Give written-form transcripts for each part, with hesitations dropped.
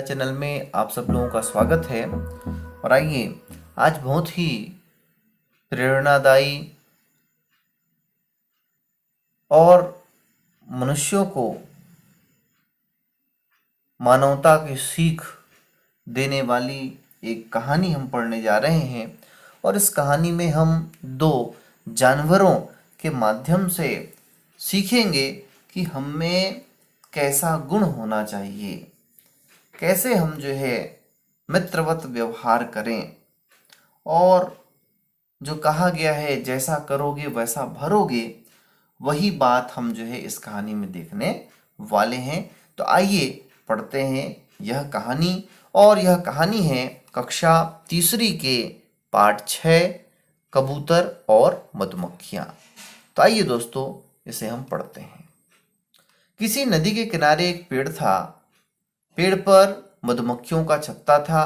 Channel में आप सब लोगों का स्वागत है। और आइए आज बहुत ही प्रेरणादायी और मनुष्यों को मानवता की सीख देने वाली एक कहानी हम पढ़ने जा रहे हैं। और इस कहानी में हम दो जानवरों के माध्यम से सीखेंगे कि हमें कैसा गुण होना चाहिए, कैसे हम जो है मित्रवत व्यवहार करें, और जो कहा गया है जैसा करोगे वैसा भरोगे, वही बात हम जो है इस कहानी में देखने वाले हैं। तो आइए पढ़ते हैं यह कहानी। और यह कहानी है कक्षा तीसरी के पाठ 6 कबूतर और मधुमक्खियां। तो आइए दोस्तों इसे हम पढ़ते हैं। किसी नदी के किनारे एक पेड़ था। पेड़ पर मधुमक्खियों का छत्ता था।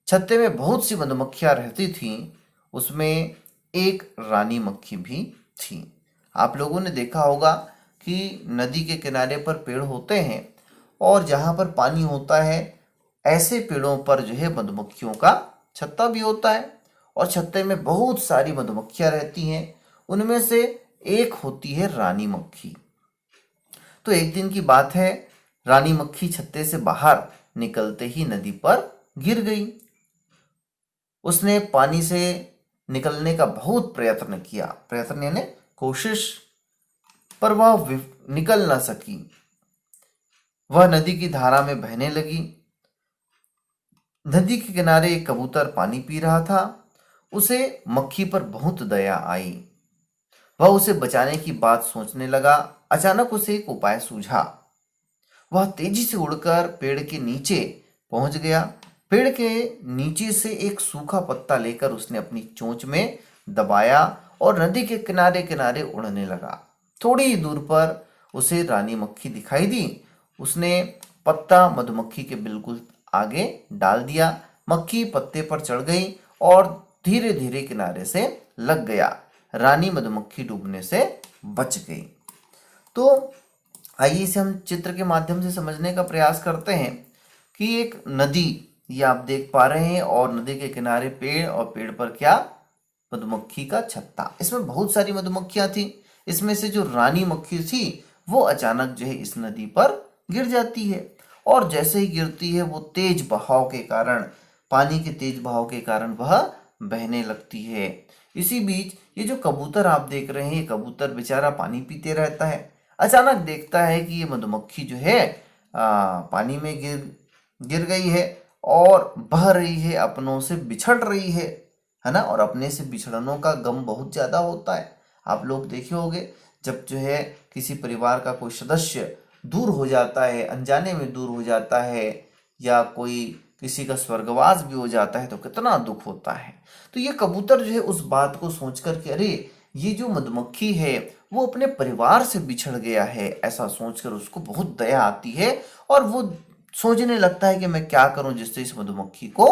छत्ते में बहुत सी मधुमक्खियां रहती थीं। उसमें एक रानी मक्खी भी थी। आप लोगों ने देखा होगा कि नदी के किनारे पर पेड़ होते हैं और जहाँ पर पानी होता है ऐसे पेड़ों पर जो है मधुमक्खियों का छत्ता भी होता है। और छत्ते में बहुत सारी मधुमक्खियां रहती हैं। उनमें से एक होती है रानी मक्खी। तो एक दिन की बात है, रानी मक्खी छत्ते से बाहर निकलते ही नदी पर गिर गई। उसने पानी से निकलने का बहुत प्रयत्न किया, प्रयत्न यानी कोशिश, पर वह निकल ना सकी। वह नदी की धारा में बहने लगी। नदी के किनारे एक कबूतर पानी पी रहा था। उसे मक्खी पर बहुत दया आई। वह उसे बचाने की बात सोचने लगा। अचानक उसे एक उपाय सूझा। वह तेजी से उड़कर पेड़ के नीचे पहुंच गया। पेड़ के नीचे से एक सूखा पत्ता लेकर उसने अपनी चोंच में दबाया और नदी के किनारे किनारे उड़ने लगा। थोड़ी ही दूर पर उसे रानी मक्खी दिखाई दी। उसने पत्ता मधुमक्खी के बिल्कुल आगे डाल दिया। मक्खी पत्ते पर चढ़ गई और धीरे धीरे किनारे से लग गया। रानी मधुमक्खी डूबने से बच गई। तो आइए इसे हम चित्र के माध्यम से समझने का प्रयास करते हैं कि एक नदी ये आप देख पा रहे हैं और नदी के किनारे पेड़ और पेड़ पर क्या, मधुमक्खी का छत्ता। इसमें बहुत सारी मधुमक्खियां थी। इसमें से जो रानी मक्खी थी वो अचानक जो है इस नदी पर गिर जाती है। और जैसे ही गिरती है वो तेज बहाव के कारण, पानी के तेज बहाव के कारण वह बहने लगती है। इसी बीच ये जो कबूतर आप देख रहे हैं, ये कबूतर बेचारा पानी पीते रहता है। अचानक देखता है कि ये मधुमक्खी जो है पानी में गिर गई है और बह रही है, अपनों से बिछड़ रही है ना। और अपने से बिछड़नों का गम बहुत ज्यादा होता है। आप लोग देखे होंगे जब जो है किसी परिवार का कोई सदस्य दूर हो जाता है, अनजाने में दूर हो जाता है, या कोई किसी का स्वर्गवास भी हो जाता है तो कितना दुख होता है। तो ये कबूतर जो है उस बात को सोचकर कि अरे ये जो मधुमक्खी है वो अपने परिवार से बिछड़ गया है, ऐसा सोचकर उसको बहुत दया आती है और वो सोचने लगता है कि मैं क्या करूं जिससे इस मधुमक्खी को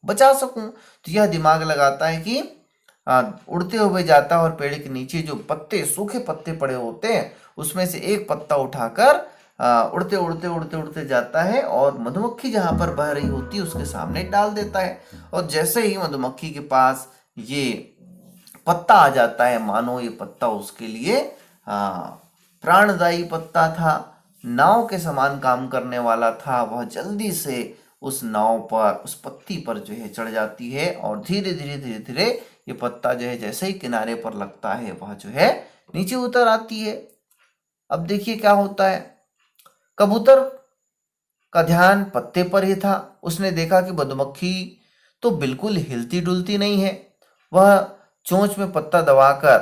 बचा सकूं। तो यह दिमाग लगाता है कि उड़ते हुए जाता है और पेड़ के नीचे जो पत्ते, सूखे पत्ते पड़े होते हैं उसमें से एक पत्ता उठाकर उड़ते उड़ते उड़ते उड़ते जाता है और मधुमक्खी जहां पर बह रही होती है उसके सामने डाल देता है। और जैसे ही मधुमक्खी के पास ये पत्ता आ जाता है, मानो ये पत्ता उसके लिए प्राणदायी पत्ता था, नाव के समान काम करने वाला था। वह जल्दी से उस नाव पर, उस पत्ती पर जो है चढ़ जाती है और धीरे धीरे धीरे धीरे ये पत्ता जो है जैसे ही किनारे पर लगता है वह जो है नीचे उतर आती है। अब देखिए क्या होता है। कबूतर का ध्यान पत्ते पर ही था। उसने देखा कि मधुमक्खी तो बिल्कुल हिलती डुलती नहीं है। वह चोंच में पत्ता दबाकर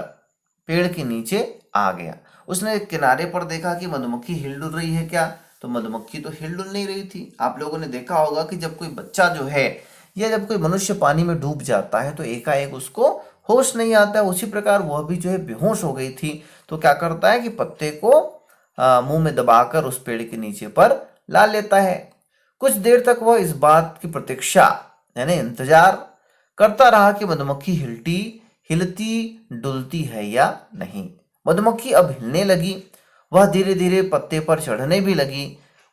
पेड़ के नीचे आ गया। उसने किनारे पर देखा कि मधुमक्खी हिल डुल रही है क्या, तो मधुमक्खी तो हिल डुल नहीं रही थी। आप लोगों ने देखा होगा कि जब कोई बच्चा जो है या जब कोई मनुष्य पानी में डूब जाता है तो एकाएक उसको होश नहीं आता है। उसी प्रकार वह भी जो है बेहोश हो गई थी। तो क्या करता है कि पत्ते को मुंह में दबाकर उस पेड़ के नीचे पर ला लेता है। कुछ देर तक वह इस बात की प्रतीक्षा यानी इंतजार करता रहा कि मधुमक्खी हिलती डुलती है या नहीं। मधुमक्खी अब हिलने लगी। वह धीरे धीरे पत्ते पर चढ़ने भी लगी।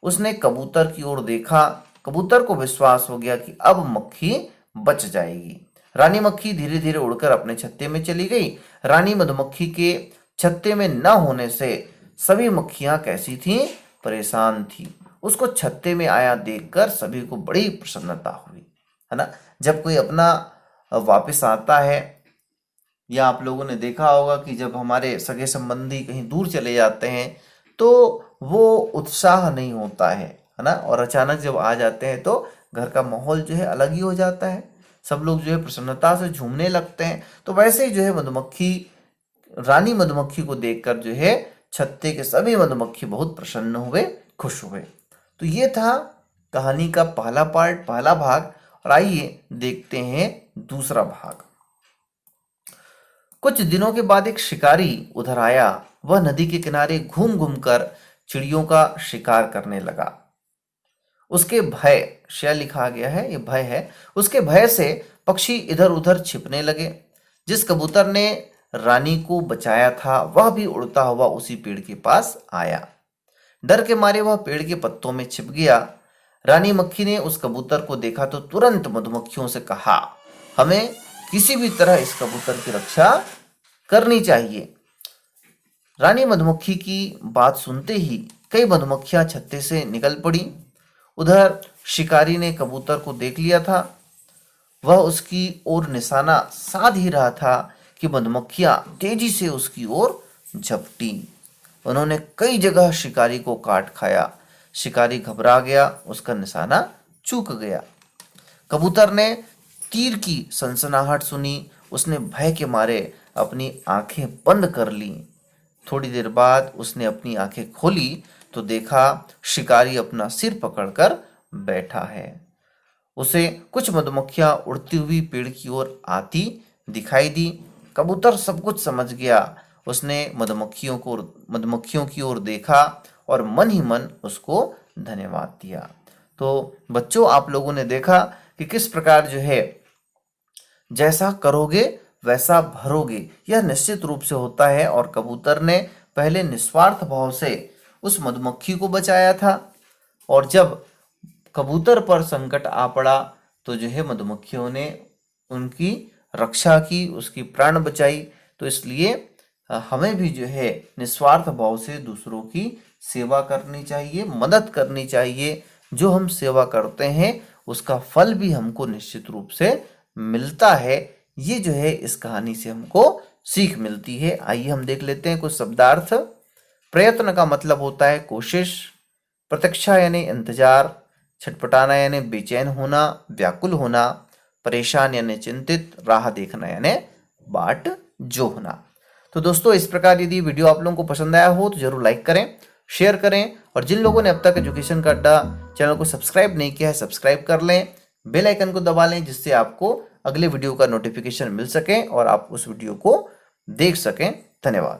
उसने कबूतर की ओर देखा। कबूतर को विश्वास हो गया कि अब मक्खी बच जाएगी। रानी मक्खी धीरे धीरे उड़कर अपने छत्ते में चली गई। रानी मधुमक्खी के छत्ते में न होने से सभी मक्खियां कैसी थीं? परेशान थी। उसको छत्ते में आया देखकर सभी को बड़ी प्रसन्नता हुई, है ना। जब कोई अपना वापस आता है, या आप लोगों ने देखा होगा कि जब हमारे सगे संबंधी कहीं दूर चले जाते हैं तो वो उत्साह नहीं होता है ना। और अचानक जब आ जाते हैं तो घर का माहौल जो है अलग ही हो जाता है, सब लोग जो है प्रसन्नता से झूमने लगते हैं। तो वैसे ही जो है मधुमक्खी, रानी मधुमक्खी को देखकर जो है छत्ते के सभी मधुमक्खी बहुत प्रसन्न हुए, खुश हुए। तो ये था कहानी का पहला पार्ट, पहला भाग। और आइए देखते हैं दूसरा भाग। कुछ दिनों के बाद एक शिकारी उधर आया। वह नदी के किनारे घूम घूम कर चिड़ियों का शिकार करने लगा। उसके भय, शय लिखा गया है, ये भय है। उसके भय से पक्षी इधर उधर छिपने लगे। जिस कबूतर ने रानी को बचाया था वह भी उड़ता हुआ उसी पेड़ के पास आया। डर के मारे वह पेड़ के पत्तों में छिप गया। रानी मक्खी ने उस कबूतर को देखा तो तुरंत मधुमक्खियों से कहा, हमें किसी भी तरह इस कबूतर की रक्षा करनी चाहिए। रानी मधुमक्खी की बात सुनते ही कई मधुमक्खियां छत्ते से निकल पड़ी। उधर शिकारी ने कबूतर को देख लिया था। वह उसकी ओर निशाना साध ही रहा था कि मधुमक्खियां तेजी से उसकी ओर झपटी। उन्होंने कई जगह शिकारी को काट खाया। शिकारी घबरा गया, उसका निशाना चूक गया। कबूतर ने तीर की सनसनाहट सुनी। उसने भय के मारे अपनी आंखें बंद कर ली। थोड़ी देर बाद उसने अपनी आंखें खोली तो देखा शिकारी अपना सिर पकड़कर बैठा है। उसे कुछ मधुमक्खियां उड़ती हुई पेड़ की ओर आती दिखाई दी। कबूतर सब कुछ समझ गया। उसने मधुमक्खियों की ओर देखा और मन ही मन उसको धन्यवाद दिया। तो बच्चों, आप लोगों ने देखा कि किस प्रकार जो है जैसा करोगे वैसा भरोगे, यह निश्चित रूप से होता है। और कबूतर ने पहले निस्वार्थ भाव से उस मधुमक्खी को बचाया था, और जब कबूतर पर संकट आ पड़ा तो जो है मधुमक्खियों ने उनकी रक्षा की, उसकी प्राण बचाई। तो इसलिए हमें भी जो है निस्वार्थ भाव से दूसरों की सेवा करनी चाहिए, मदद करनी चाहिए। जो हम सेवा करते हैं उसका फल भी हमको निश्चित रूप से मिलता है। ये जो है इस कहानी से हमको सीख मिलती है। आइए हम देख लेते हैं कुछ शब्दार्थ। प्रयत्न का मतलब होता है कोशिश, प्रतीक्षा यानी इंतजार, छटपटाना यानी बेचैन होना, व्याकुल होना, परेशान यानी चिंतित, राह देखना यानी बाट जोहना। तो दोस्तों, इस प्रकार यदि वीडियो आप लोगों को पसंद आया हो तो जरूर लाइक करें, शेयर करें, और जिन लोगों ने अब तक एजुकेशन का अड्डा चैनल को सब्सक्राइब नहीं किया है सब्सक्राइब कर लें, बेल आइकन को दबा लें, जिससे आपको अगले वीडियो का नोटिफिकेशन मिल सके और आप उस वीडियो को देख सकें। धन्यवाद।